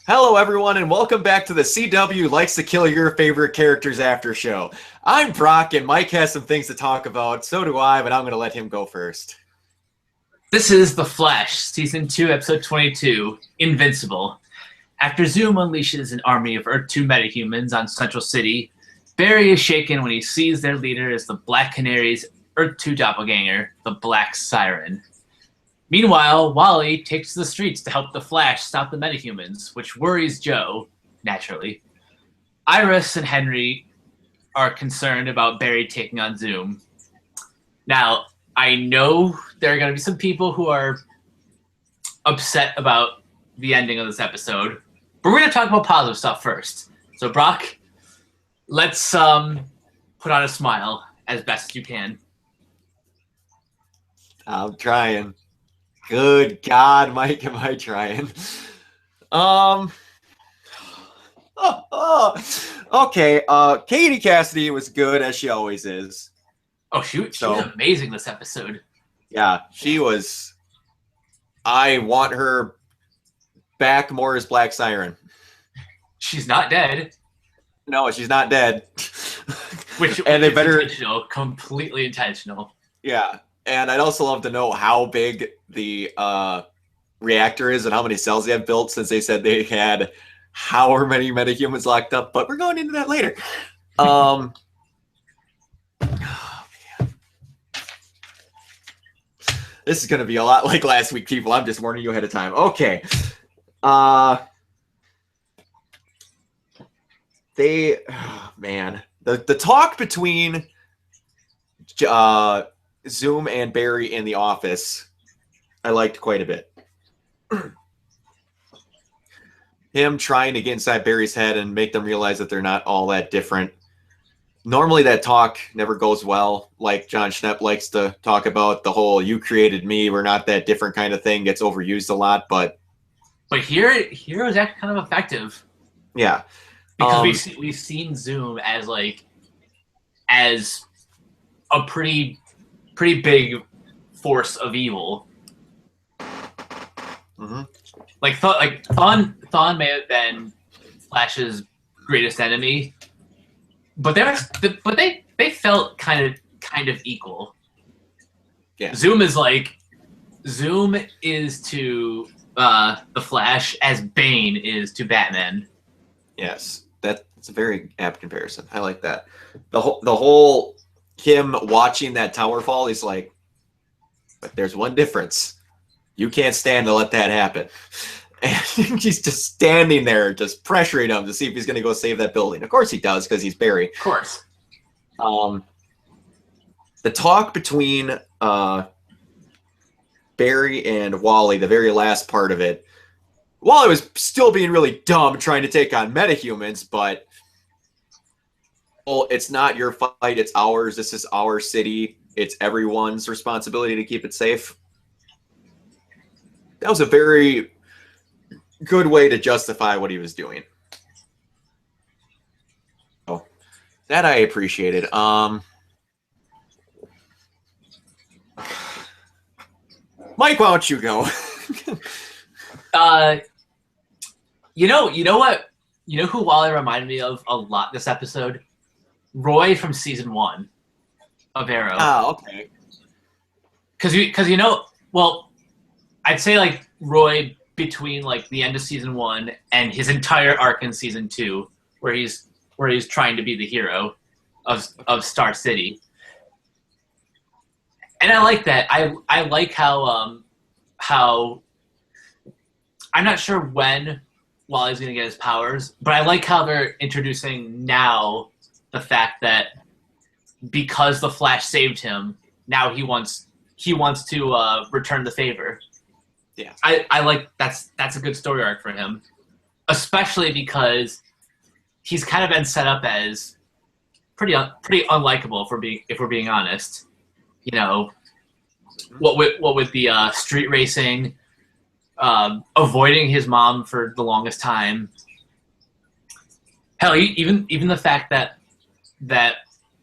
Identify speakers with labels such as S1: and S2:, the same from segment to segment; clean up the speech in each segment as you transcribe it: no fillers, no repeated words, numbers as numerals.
S1: Hello, everyone, and welcome back to the CW Likes to Kill Your Favorite Characters After Show. I'm Brock, and Mike has some things to talk about. So do I, but I'm going to let him go first.
S2: This is The Flash, Season 2, Episode 22, Invincible. After Zoom unleashes an army of Earth-2 metahumans on Central City, Barry is shaken when he sees their leader as the Black Canary's Earth-2 doppelganger, the Black Siren. Meanwhile, Wally takes to the streets to help the Flash stop the metahumans, which worries Joe, naturally. Iris and Henry are concerned about Barry taking on Zoom. Now, I know there are going to be some people who are upset about the ending of this episode, but we're going to talk about positive stuff first. So, Brock, let's put on a smile as best as you can.
S1: I'm trying. Good God, Mike, am I trying? Okay, Katie Cassidy was good, as she always is.
S2: Oh, shoot, she was amazing this episode.
S1: Yeah, she was. I want her back more as Black Siren.
S2: She's not dead.
S1: No, she's not dead.
S2: Which
S1: and they better
S2: intentional, completely intentional.
S1: Yeah, and I'd also love to know how big the reactor is and how many cells they have built, since they said they had however many metahumans locked up. But we're going into that later. Oh, man. This is going to be a lot like last week, people. I'm just warning you ahead of time. Okay. Man, the talk between Zoom and Barry in the office, I liked quite a bit. Him trying to get inside Barry's head and make them realize that they're not all that different. Normally that talk never goes well. Like John Schnepp likes to talk about, the whole "you created me, we're not that different" kind of thing gets overused a lot. But
S2: here it was actually kind of effective.
S1: Yeah.
S2: Because we've seen Zoom as a pretty big force of evil.
S1: Mm-hmm.
S2: Like Thawne may have been Flash's greatest enemy, but they felt kind of equal.
S1: Yeah.
S2: Zoom is to the Flash as Bane is to Batman.
S1: Yes, that's a very apt comparison. I like that. The whole him watching that tower fall, he's like, but there's one difference. You can't stand to let that happen. And he's just standing there, just pressuring him to see if he's going to go save that building. Of course he does, because he's Barry.
S2: Of course.
S1: The talk between Barry and Wally, the very last part of it, Wally was still being really dumb trying to take on metahumans, but it's not your fight, it's ours. This is our city. It's everyone's responsibility to keep it safe. That was a very good way to justify what he was doing. Oh, that I appreciated. Mike, why don't you go?
S2: You know what? You know who Wally reminded me of a lot this episode? Roy from season 1 of Arrow.
S1: Oh, okay.
S2: Because well, I'd say like Roy between like the end of season 1 and his entire arc in season 2, where he's trying to be the hero of Star City. And I like that. I like how I'm not sure when Wally's going to get his powers, but I like how they're introducing now the fact that because the Flash saved him, now he wants to return the favor.
S1: Yeah,
S2: I like that's a good story arc for him, especially because he's kind of been set up as pretty unlikable if we're being honest. You know, what with the street racing, avoiding his mom for the longest time. Hell, even the fact that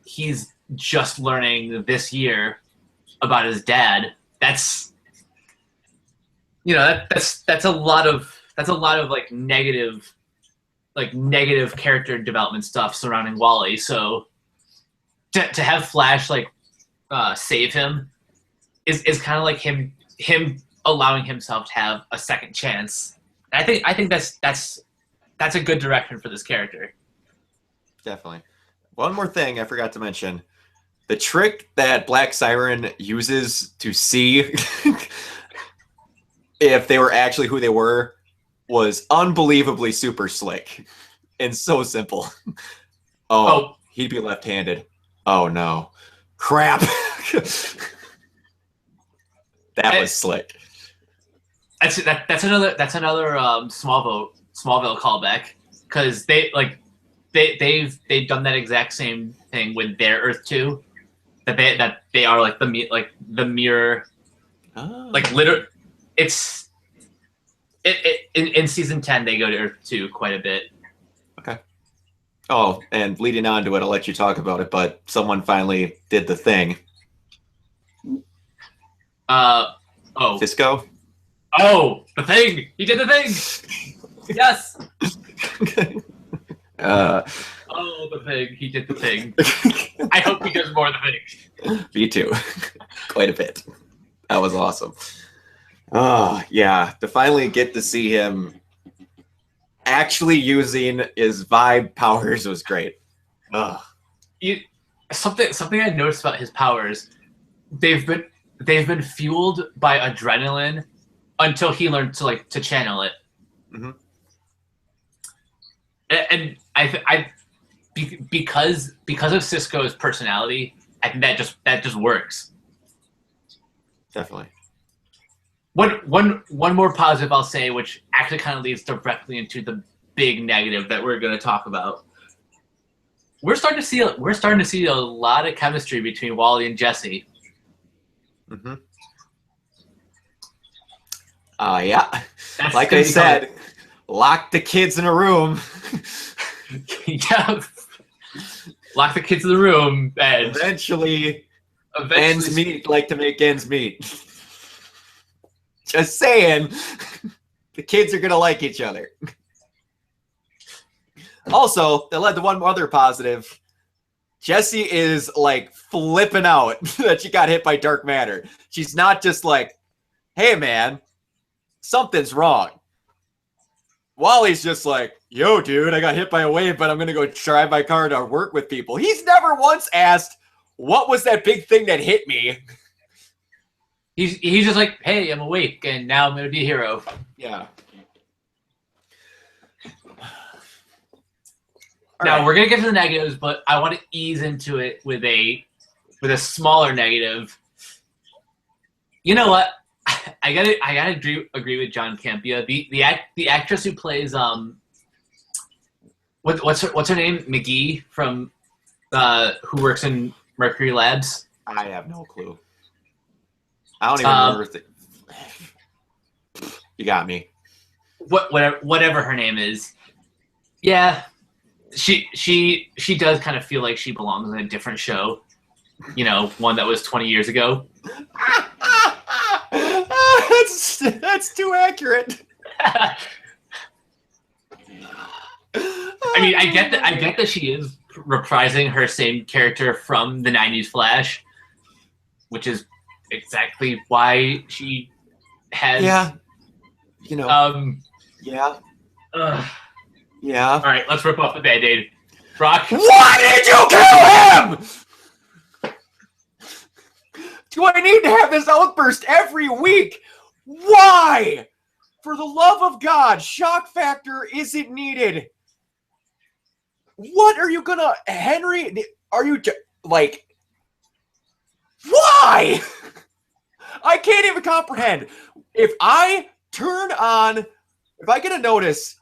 S2: he's just learning this year about his dad. That's a lot of that's a lot of like negative character development stuff surrounding Wally. So to have Flash like save him is kind of like him allowing himself to have a second chance. And I think that's a good direction for this character.
S1: Definitely. One more thing I forgot to mention. The trick that Black Siren uses to see if they were actually who they were was unbelievably super slick and so simple. Oh, he'd be left-handed. Oh no. Crap. That was slick.
S2: That's another Smallville callback, because they've done that exact same thing with their Earth 2, that they are like the mirror, like literally. It's in season 10 they go to Earth 2 quite a bit.
S1: Okay. Oh, and leading on to it, I'll let you talk about it, but someone finally did the thing. Cisco?
S2: Oh, the thing! He did the thing! Yes! Oh, the thing. He did the thing. I hope he does more of the thing.
S1: Me too. Quite a bit. That was awesome. Oh, yeah. To finally get to see him actually using his vibe powers was great.
S2: Something I noticed about his powers, they've been fueled by adrenaline until he learned to channel it.
S1: Mm-hmm.
S2: And because of Cisco's personality, I think that just works.
S1: Definitely.
S2: One more positive I'll say, which actually kind of leads directly into the big negative that we're going to talk about. We're starting to see a lot of chemistry between Wally and Jesse.
S1: Mm-hmm. Yeah. Like I said, lock the kids in a room.
S2: Yeah. Lock the kids in the room, and
S1: eventually ends meet like to make ends meet. Just saying, the kids are gonna like each other. Also, that led to one other positive. Jessie is like flipping out that she got hit by dark matter. She's not just like, hey man, something's wrong. Wally's just like, yo dude, I got hit by a wave, but I'm gonna go drive my car to work with people. He's never once asked, what was that big thing that hit me?
S2: He's just like, hey, I'm awake, and now I'm gonna be a hero.
S1: Yeah.
S2: Now we're gonna get to the negatives, but I want to ease into it with a smaller negative. You know what? I gotta agree with John Campea. The actress who plays what's her name? McGee from who works in Mercury Labs.
S1: I have no clue. I don't even remember. You got me.
S2: Whatever her name is. Yeah, she does kind of feel like she belongs in a different show. You know, one that was 20 years ago.
S1: That's too accurate.
S2: I mean, I get that she is reprising her same character from the 90s Flash, which is exactly why she has.
S1: Yeah. You know. Yeah. Yeah.
S2: All right, let's rip off the Band-Aid. Brock.
S1: Why did you kill him? Do I need to have this outburst every week? Why? For the love of God, shock factor isn't needed. What are you gonna, Henry? Are you like? Why? I can't even comprehend. If I get a notice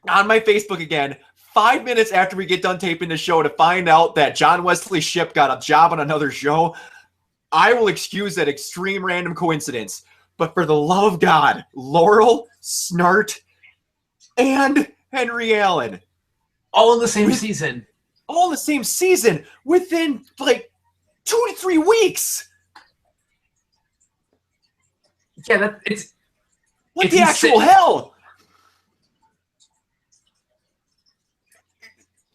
S1: on my Facebook again, 5 minutes after we get done taping the show to find out that John Wesley Shipp got a job on another show, I will excuse that extreme random coincidence. But for the love of God, Laurel, Snart, and Henry Allen.
S2: All in the same season.
S1: All in the same season within like 2 to 3 weeks.
S2: Yeah, it's
S1: the actual hell?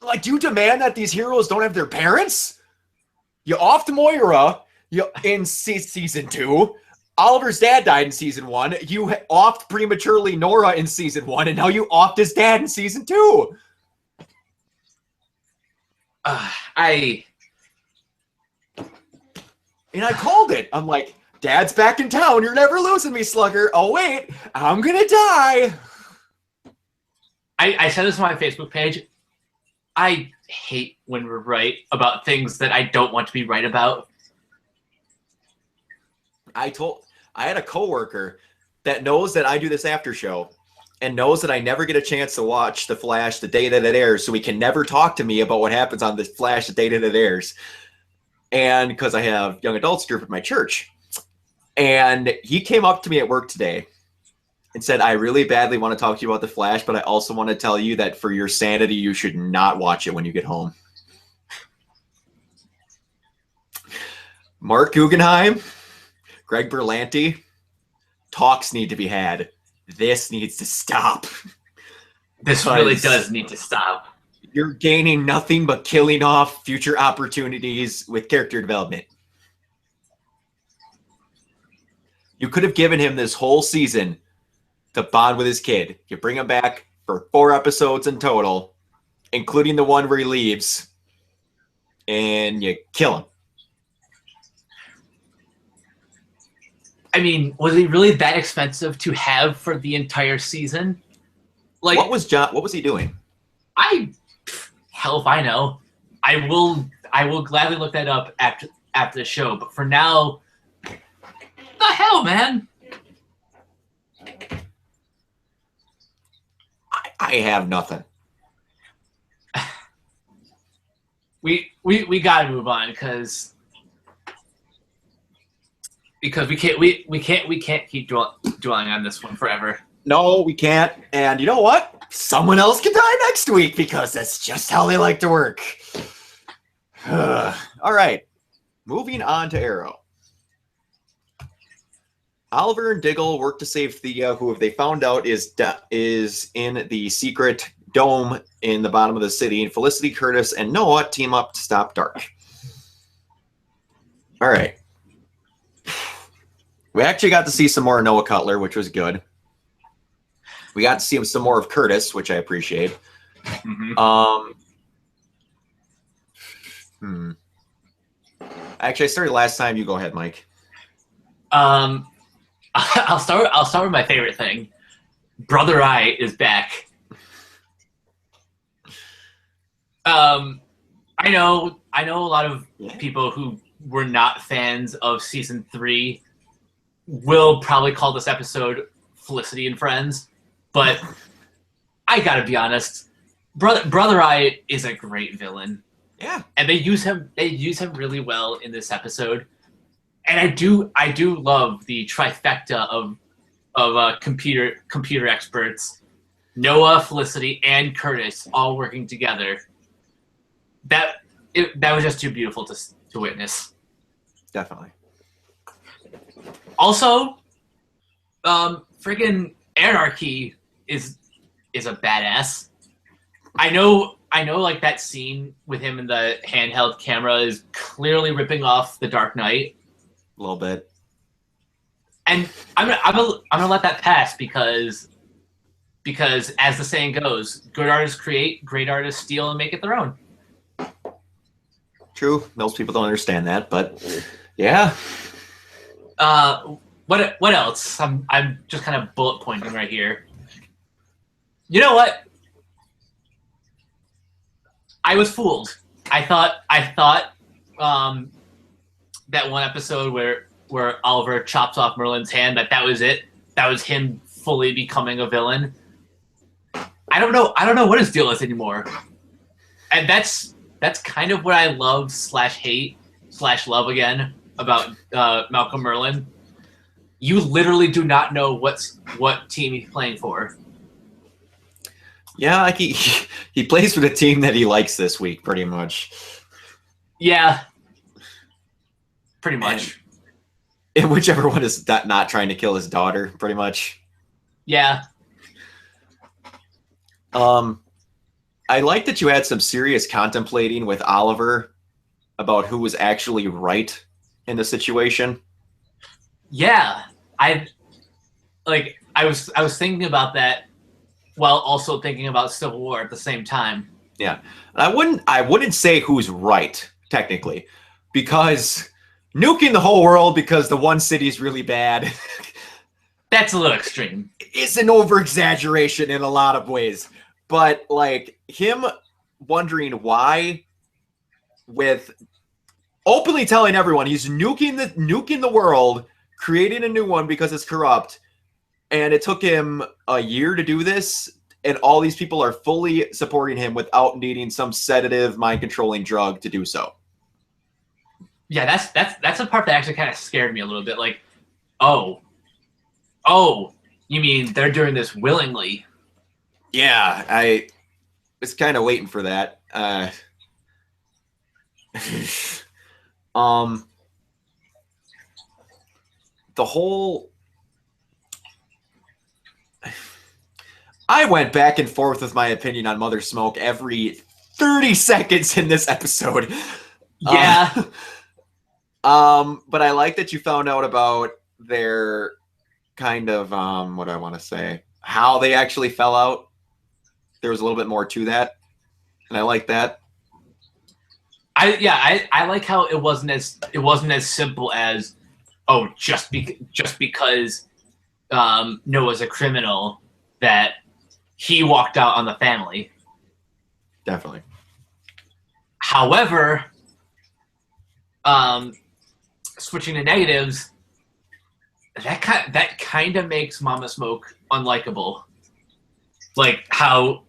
S1: Like, do you demand that these heroes don't have their parents? You offed Moira in season 2. Oliver's dad died in season 1. You offed prematurely Nora in season 1, and now you offed his dad in season 2.
S2: I
S1: called it. I'm like, Dad's back in town. You're never losing me, Slugger. Oh, wait. I'm going to die.
S2: I said this on my Facebook page. I hate when we're right about things that I don't want to be right about.
S1: I had a coworker that knows that I do this after show and knows that I never get a chance to watch The Flash the day that it airs, so he can never talk to me about what happens on The Flash the day that it airs. And because I have young adults group at my church. And he came up to me at work today and said, I really badly want to talk to you about The Flash, but I also want to tell you that for your sanity, you should not watch it when you get home. Mark Guggenheim, Greg Berlanti, talks need to be had. This needs to stop.
S2: This really does need to stop.
S1: You're gaining nothing but killing off future opportunities with character development. You could have given him this whole season to bond with his kid. You bring him back for 4 episodes in total, including the one where he leaves, and you kill him.
S2: I mean, was he really that expensive to have for the entire season? Like,
S1: what was he doing?
S2: Hell if I know. I will gladly look that up after the show. But for now, the hell, man.
S1: I have nothing.
S2: We gotta move on because we can't keep dwelling on this one forever.
S1: No, we can't. And you know what? Someone else can die next week because that's just how they like to work. All right. Moving on to Arrow. Oliver and Diggle work to save Thea, who, if they found out, is in the secret dome in the bottom of the city. And Felicity, Curtis, and Noah team up to stop Dark. All right. We actually got to see some more Noah Cutler, which was good. We got to see some more of Curtis, which I appreciate.
S2: Mm-hmm.
S1: Actually, I started last time. You go ahead, Mike.
S2: I'll start with my favorite thing. Brother Eye is back. I know a lot of people who were not fans of season 3 will probably call this episode Felicity and Friends, but I gotta be honest, Brother Eye is a great villain.
S1: Yeah,
S2: and they use him really well in this episode. And I do love the trifecta of computer experts, Noah, Felicity, and Curtis all working together. That was just too beautiful to witness.
S1: Definitely.
S2: Also, friggin' Anarchy is a badass. I know, like that scene with him in the handheld camera is clearly ripping off The Dark Knight.
S1: A little bit.
S2: And I'm gonna let that pass because as the saying goes, good artists create, great artists steal and make it their own.
S1: True. Most people don't understand that, but yeah.
S2: What else? I'm just kind of bullet pointing right here. You know what? I was fooled. I thought that one episode where Oliver chops off Merlin's hand, that was it. That was him fully becoming a villain. I don't know what his deal is anymore. And that's kind of what I love /hate /love again about Malcolm Merlin. You literally do not know what team he's playing for.
S1: Yeah, like he plays for the team that he likes this week, pretty much.
S2: Yeah. Pretty much.
S1: And whichever one is not trying to kill his daughter, pretty much.
S2: Yeah.
S1: I like that you had some serious contemplating with Oliver about who was actually right in the situation.
S2: Yeah, I I was thinking about that while also thinking about Civil War at the same time.
S1: Yeah. I wouldn't say who's right, technically, because nuking the whole world because the one city is really bad
S2: That's a little extreme.
S1: is an over exaggeration in a lot of ways. But like him wondering why, with openly telling everyone he's nuking the world, creating a new one because it's corrupt, and it took him a year to do this, and all these people are fully supporting him without needing some sedative, mind controlling drug to do so.
S2: Yeah, that's a part that actually kind of scared me a little bit. Like, oh, you mean they're doing this willingly?
S1: Yeah, I was kind of waiting for that. Um, the whole. I went back and forth with my opinion on Mother Smoke every 30 seconds in this episode.
S2: Yeah.
S1: But I like that you found out about their kind of what do I want to say? How they actually fell out. There was a little bit more to that. And I like that.
S2: I like how it wasn't as simple as, oh, just because Noah's a criminal that he walked out on the family.
S1: Definitely.
S2: However, switching to negatives, that kind of makes Mama Smoke unlikable. Like how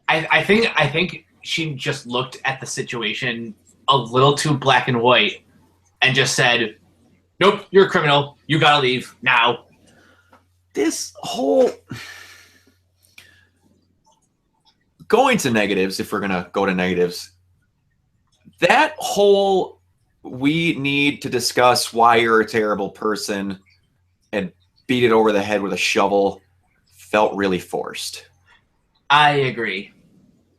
S2: I think she just looked at the situation a little too black and white and just said, "Nope, you're a criminal. You gotta leave now."
S1: This whole going to negatives, if we're gonna go to negatives, that whole we need to discuss why you're a terrible person and beat it over the head with a shovel felt really forced.
S2: I agree.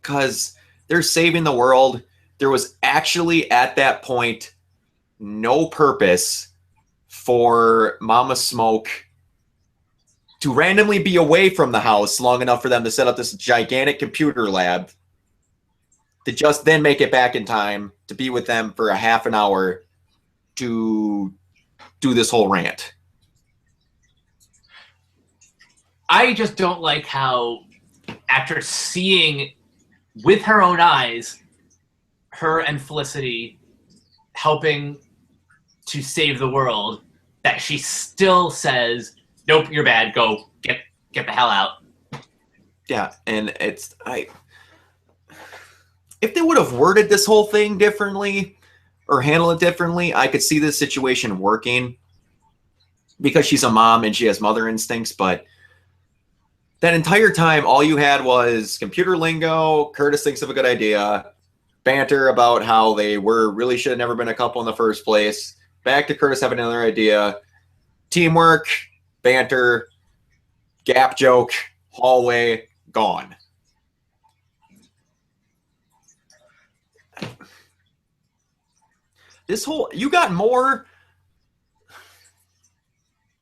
S1: Because they're saving the world. There was actually at that point no purpose for Mama Smoke to randomly be away from the house long enough for them to set up this gigantic computer lab to just then make it back in time to be with them for a half an hour to do this whole rant.
S2: I just don't like how, after seeing with her own eyes her and Felicity helping to save the world, that she still says, "Nope, you're bad. Go get the hell out."
S1: Yeah, and if they would have worded this whole thing differently or handled it differently, I could see this situation working because she's a mom and she has mother instincts. But that entire time, all you had was computer lingo. Curtis thinks of a good idea, banter about how they really should have never been a couple in the first place. Back to Curtis having another idea, teamwork, banter, gap joke, hallway, gone. This whole, you got more,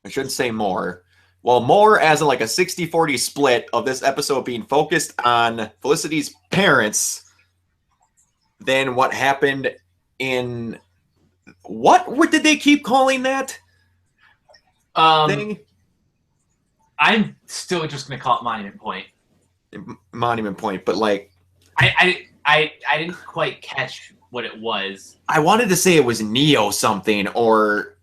S1: I shouldn't say more. Well, more as in like a 60-40 split of this episode being focused on Felicity's parents than what happened in, what did they keep calling that thing?
S2: I'm still just going to call it Monument Point.
S1: Monument Point, but like,
S2: I didn't quite catch what it was.
S1: I wanted to say it was Neo something or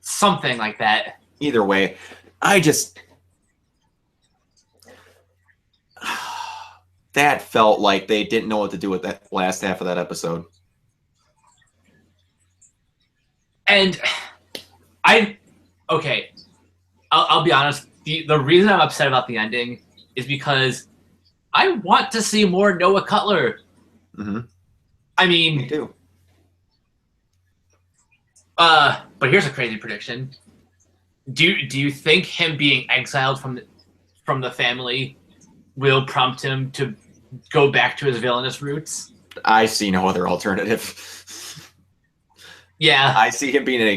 S2: something like that.
S1: Either way, I just that felt like they didn't know what to do with that last half of that episode.
S2: And I'll be honest. The reason I'm upset about the ending is because I want to see more Noah Cutler.
S1: Mm-hmm.
S2: I mean,
S1: Me too.
S2: But here's a crazy prediction. Do you think him being exiled from the family will prompt him to go back to his villainous roots.
S1: I see no other alternative.
S2: Yeah.
S1: I see him being an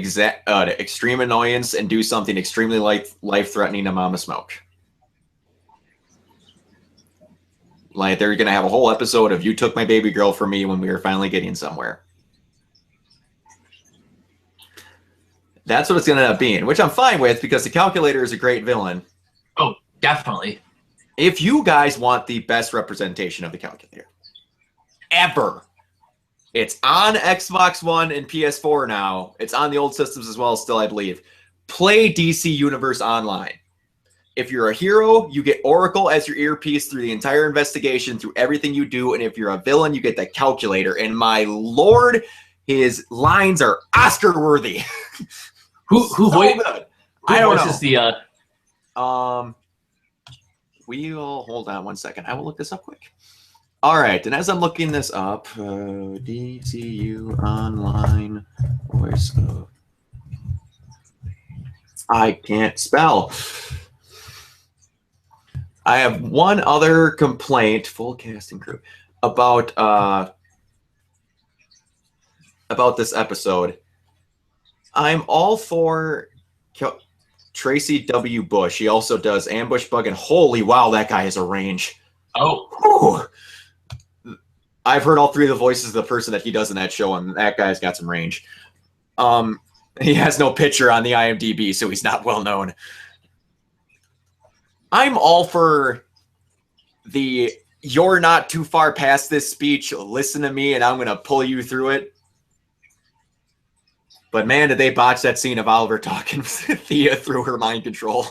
S1: extreme annoyance and do something extremely life-threatening to Mama Smoke. Like, they're going to have a whole episode of "You took my baby girl from me" when we were finally getting somewhere. That's what it's going to end up being, which I'm fine with because the Calculator is a great villain.
S2: Oh, definitely.
S1: If you guys want the best representation of the Calculator ever, it's on Xbox One and PS4 now. It's on the old systems as well still, I believe. Play DC Universe Online. If you're a hero, you get Oracle as your earpiece through the entire investigation, through everything you do. And if you're a villain, you get the Calculator. And my lord, his lines are Oscar-worthy.
S2: Who voices the...
S1: We'll hold on one second. I will look this up quick. All right, and as I'm looking this up, DCU Online voice of... I can't spell. I have one other complaint, full cast and crew, about this episode. I'm all for Tracy W. Bush. He also does Ambush Bug, and holy wow, that guy has a range.
S2: Oh.
S1: Whew. I've heard all three of the voices of the person that he does in that show, and that guy's got some range. He has no picture on the IMDb, so he's not well known. I'm all for the "you're not too far past this" speech. Listen to me, and I'm going to pull you through it. But man, did they botch that scene of Oliver talking to Thea through her mind control.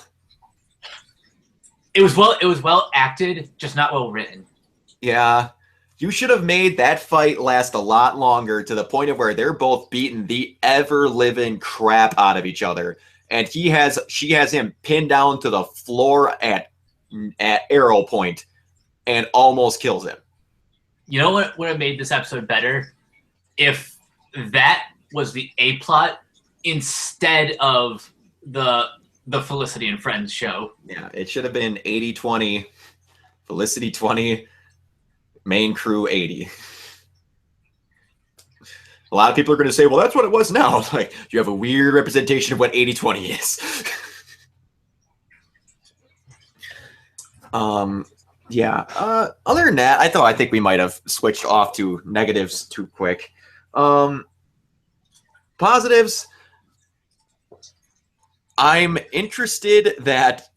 S2: It was well acted, just not well written.
S1: Yeah. You should have made that fight last a lot longer, to the point of where they're both beating the ever-living crap out of each other. And she has him pinned down to the floor at arrow point and almost kills him.
S2: You know what would have made this episode better? If that was the A plot instead of the Felicity and Friends show.
S1: Yeah, it should have been 80-20, Felicity 20, main crew 80. A lot of people are going to say, well, that's what it was now. Like, you have a weird representation of what 80-20 is. Yeah. Other than that, I think we might have switched off to negatives too quick. Positives, I'm interested that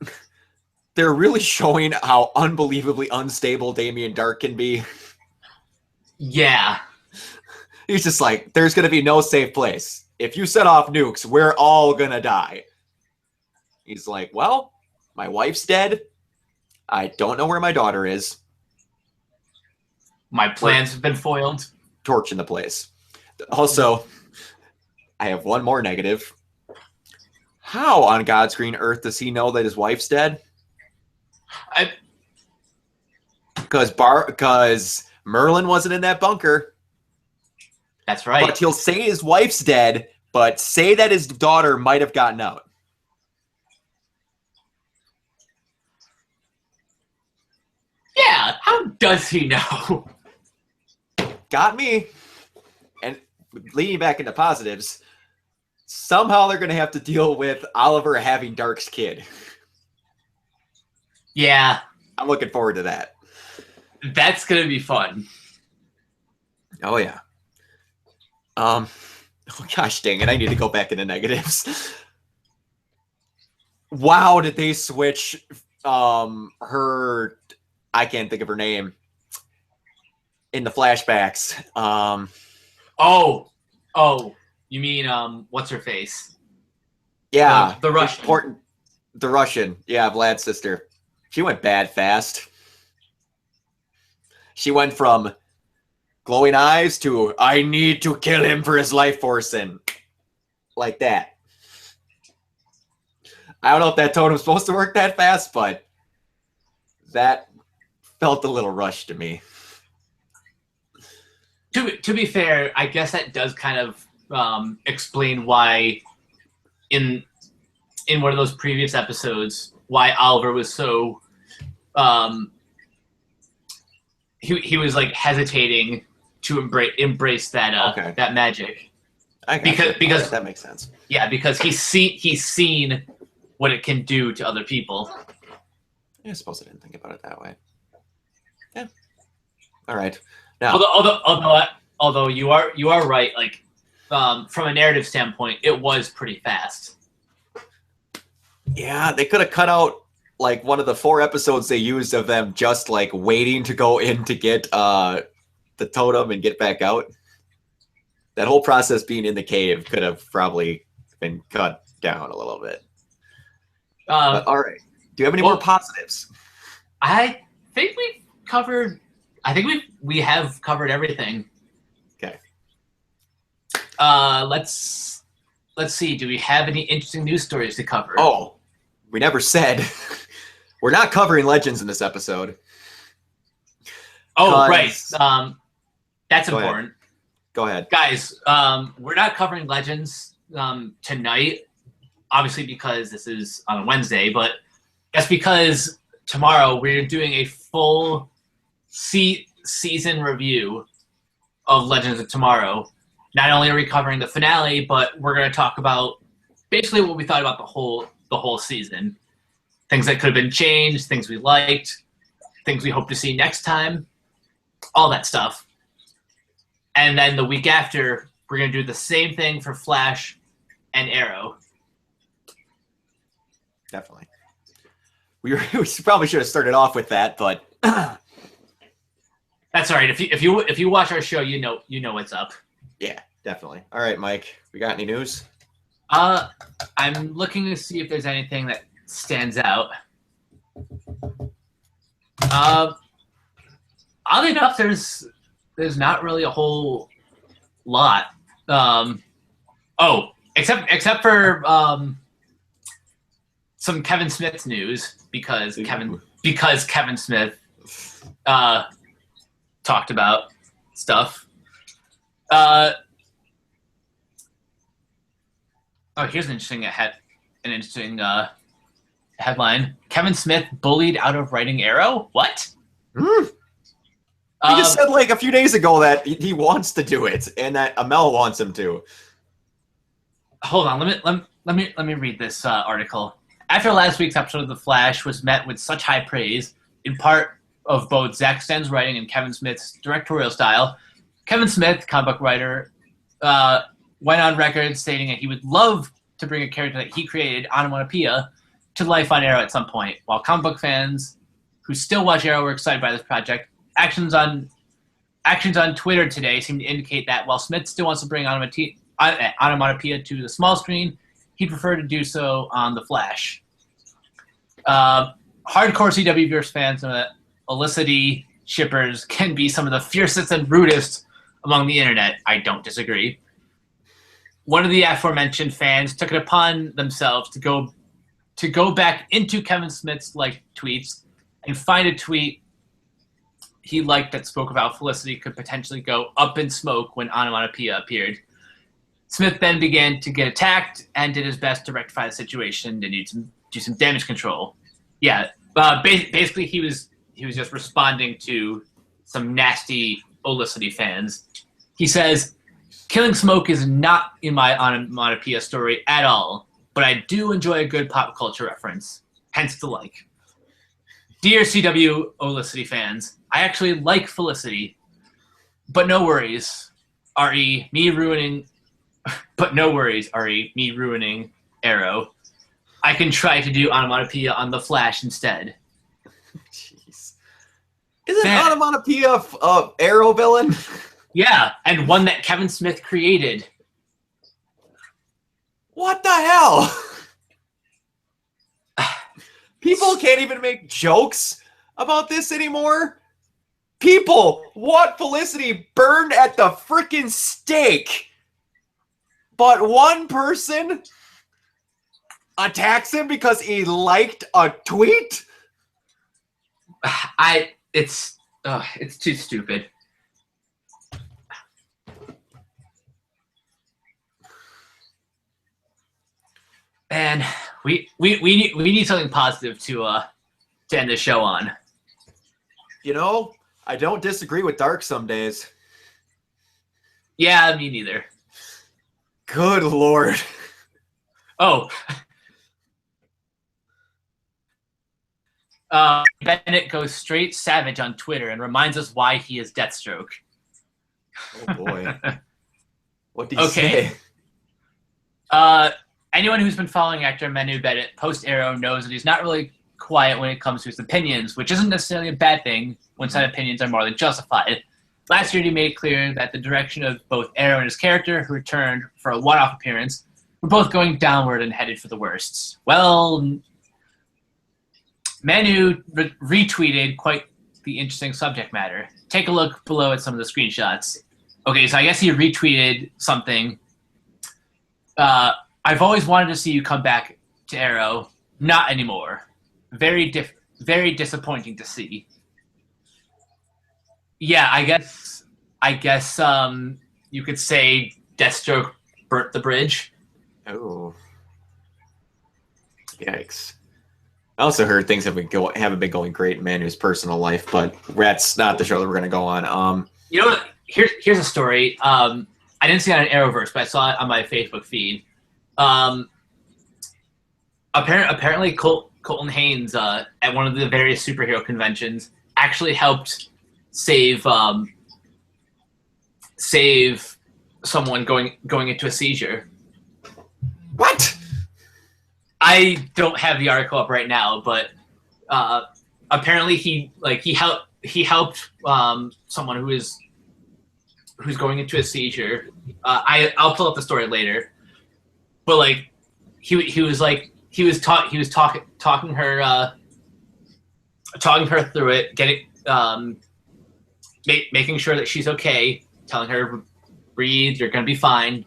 S1: they're really showing how unbelievably unstable Damien Dark can be.
S2: Yeah.
S1: He's just like, there's going to be no safe place. If you set off nukes, we're all going to die. He's like, well, my wife's dead. I don't know where my daughter is.
S2: My plans have been foiled.
S1: Torching the place. Also, I have one more negative. How on God's green earth does he know that his wife's dead? Because Merlin wasn't in that bunker.
S2: That's right.
S1: But he'll say his wife's dead, but say that his daughter might have gotten out.
S2: Yeah, how does he know?
S1: Got me. And leading back into positives, somehow they're going to have to deal with Oliver having Dark's kid.
S2: Yeah.
S1: I'm looking forward to that.
S2: That's going to be fun.
S1: Oh, yeah. Oh, gosh dang it. I need to go back into negatives. Wow, did they switch her... I can't think of her name. In the flashbacks.
S2: Oh, you mean what's her face?
S1: Yeah,
S2: the Russian.
S1: The Russian. Yeah, Vlad's sister. She went bad fast. She went from glowing eyes to I need to kill him for his life force, and like that. I don't know if that tone was supposed to work that fast, but that felt a little rushed to me.
S2: To be fair, I guess that does kind of explain why in one of those previous episodes why Oliver was so he was like hesitating to embrace that that magic.
S1: Because that makes sense.
S2: Yeah, because he's seen what it can do to other people.
S1: I suppose I didn't think about it that way. Yeah. All right. Now,
S2: although you are right. Like, from a narrative standpoint, it was pretty fast.
S1: Yeah, they could have cut out like one of the 4 episodes they used of them just like waiting to go in to get the totem and get back out. That whole process being in the cave could have probably been cut down a little bit. But, all right. Do you have any more positives?
S2: I think we've covered. I think we have covered everything.
S1: Okay.
S2: Let's see. Do we have any interesting news stories to cover?
S1: Oh, we never said. We're not covering Legends in this episode.
S2: Oh, right. That's important.
S1: Go ahead.
S2: Guys, we're not covering Legends tonight, obviously because this is on a Wednesday, but that's because tomorrow we're doing a full season review of Legends of Tomorrow. Not only are we covering the finale, but we're going to talk about basically what we thought about the whole season. Things that could have been changed, things we liked, things we hope to see next time, all that stuff. And then the week after, we're going to do the same thing for Flash and Arrow.
S1: Definitely. We probably should have started off with that, but
S2: that's all right. If you watch our show, you know what's up.
S1: Yeah, definitely. All right, Mike. We got any news?
S2: I'm looking to see if there's anything that stands out. Oddly enough, there's not really a whole lot. Except for some Kevin Smith news because Kevin Smith talked about stuff. Here's an interesting headline. Kevin Smith bullied out of writing Arrow? What?
S1: He just said like a few days ago that he wants to do it and that Amel wants him to.
S2: Hold on, let me read this article. After last week's episode of The Flash was met with such high praise, in part of both Zack Sten's writing and Kevin Smith's directorial style, Kevin Smith, comic book writer, went on record stating that he would love to bring a character that he created, Onomatopoeia, to life on Arrow at some point. While comic book fans who still watch Arrow were excited by this project, actions on Twitter today seem to indicate that while Smith still wants to bring Onomatopoeia to the small screen, he'd prefer to do so on The Flash. Hardcore CW viewers fans know that Olicity shippers can be some of the fiercest and rudest among the internet. I don't disagree. One of the aforementioned fans took it upon themselves to go back into Kevin Smith's tweets and find a tweet he liked that spoke about Felicity could potentially go up in smoke when Onomatopoeia appeared. Smith then began to get attacked and did his best to rectify the situation and do some damage control. Yeah, basically he was just responding to some nasty Olicity fans. He says, "Killing Smoke is not in my Onomatopoeia story at all, but I do enjoy a good pop culture reference, hence the like. Dear CW Olicity fans, I actually like Felicity, but no worries, RE, me ruining Arrow. I can try to do Onomatopoeia on The Flash instead."
S1: Jeez. Isn't Onomatopoeia a Arrow villain?
S2: Yeah, and one that Kevin Smith created.
S1: What the hell? People can't even make jokes about this anymore. People want Felicity burned at the freaking stake. But one person attacks him because he liked a tweet?
S2: It's too stupid. And we need something positive to end the show on.
S1: You know, I don't disagree with Dark some days.
S2: Yeah, me neither.
S1: Good Lord.
S2: Oh. Bennett goes straight savage on Twitter and reminds us why he is Deathstroke.
S1: Oh boy. What do you say?
S2: Anyone who's been following actor Manu Bennett post-Arrow knows that he's not really quiet when it comes to his opinions, which isn't necessarily a bad thing when said opinions are more than justified. Last year, he made it clear that the direction of both Arrow and his character, who returned for a one-off appearance, were both going downward and headed for the worst. Well, Manu retweeted quite the interesting subject matter. Take a look below at some of the screenshots. Okay, so I guess he retweeted something. I've always wanted to see you come back to Arrow. Not anymore. Very disappointing to see. Yeah, I guess you could say Deathstroke burnt the bridge.
S1: Oh. Yikes. I also heard things haven't been going great in Manu's personal life, but that's not the show that we're going to go on.
S2: You know what? Here's a story. I didn't see it on Arrowverse, but I saw it on my Facebook feed. Apparently Colton Haynes at one of the various superhero conventions actually helped save someone going into a seizure.
S1: What?
S2: I don't have the article up right now, but apparently he helped someone who's going into a seizure. I'll pull up the story later, but like he was talking her through it, getting making sure that she's okay, telling her breathe, you're gonna be fine.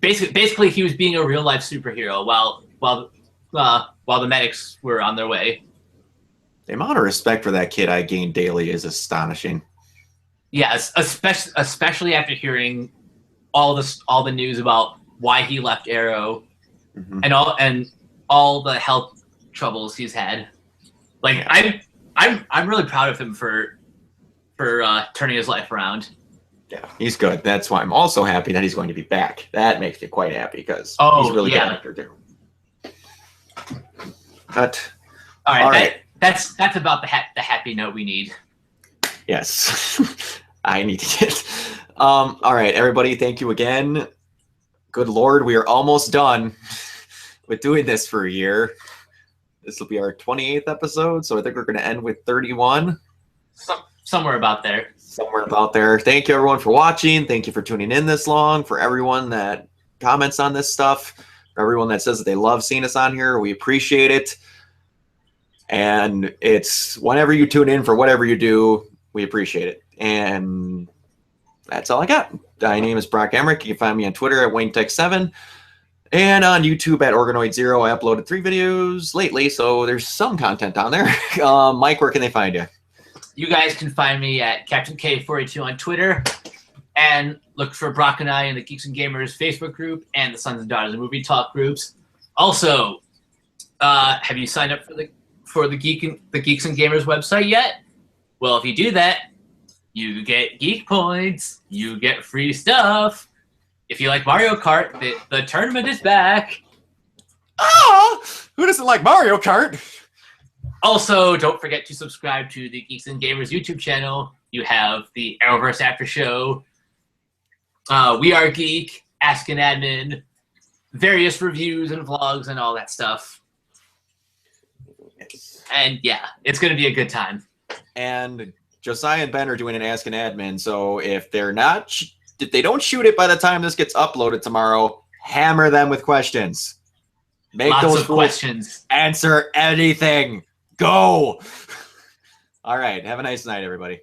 S2: Basically, he was being a real life superhero while the medics were on their way.
S1: The amount of respect for that kid I gain daily is astonishing.
S2: Yes, especially after hearing all the news about why he left Arrow, and all the health troubles he's had. Like I'm really proud of him for turning his life around.
S1: Yeah, he's good. That's why I'm also happy that he's going to be back. That makes me quite happy because he's really good actor too. But
S2: all right. That's about the happy note we need.
S1: Yes, I need to get. All right, everybody, thank you again. Good Lord, we are almost done with doing this for a year. This will be our 28th episode, so I think we're going to end with 31.
S2: Somewhere about there.
S1: Somewhere about there. Thank you, everyone, for watching. Thank you for tuning in this long. For everyone that comments on this stuff, for everyone that says that they love seeing us on here, we appreciate it. And it's whenever you tune in for whatever you do, we appreciate it. And that's all I got. My name is Brock Emmerich. You can find me on Twitter at WayneTech7 and on YouTube at Organoid0. I uploaded 3 videos lately, so there's some content on there. Mike, where can they find you?
S2: You guys can find me at Captain K42 on Twitter, and look for Brock and I in the Geeks and Gamers Facebook group and the Sons and Daughters of Movie Talk groups. Also, have you signed up for the Geeks and Gamers website yet? Well, if you do that, you get geek points. You get free stuff. If you like Mario Kart, the tournament is back.
S1: Ah, who doesn't like Mario Kart?
S2: Also, don't forget to subscribe to the Geeks and Gamers YouTube channel. You have the Arrowverse After Show, We Are Geek, Ask an Admin, various reviews and vlogs and all that stuff.
S1: Yes.
S2: And yeah, it's going to be a good time.
S1: And Josiah and Ben are doing an Ask an Admin, so if they don't shoot it by the time this gets uploaded tomorrow, hammer them with questions. Make
S2: Lots
S1: those
S2: of questions.
S1: Answer anything. Go. All right. Have a nice night, everybody.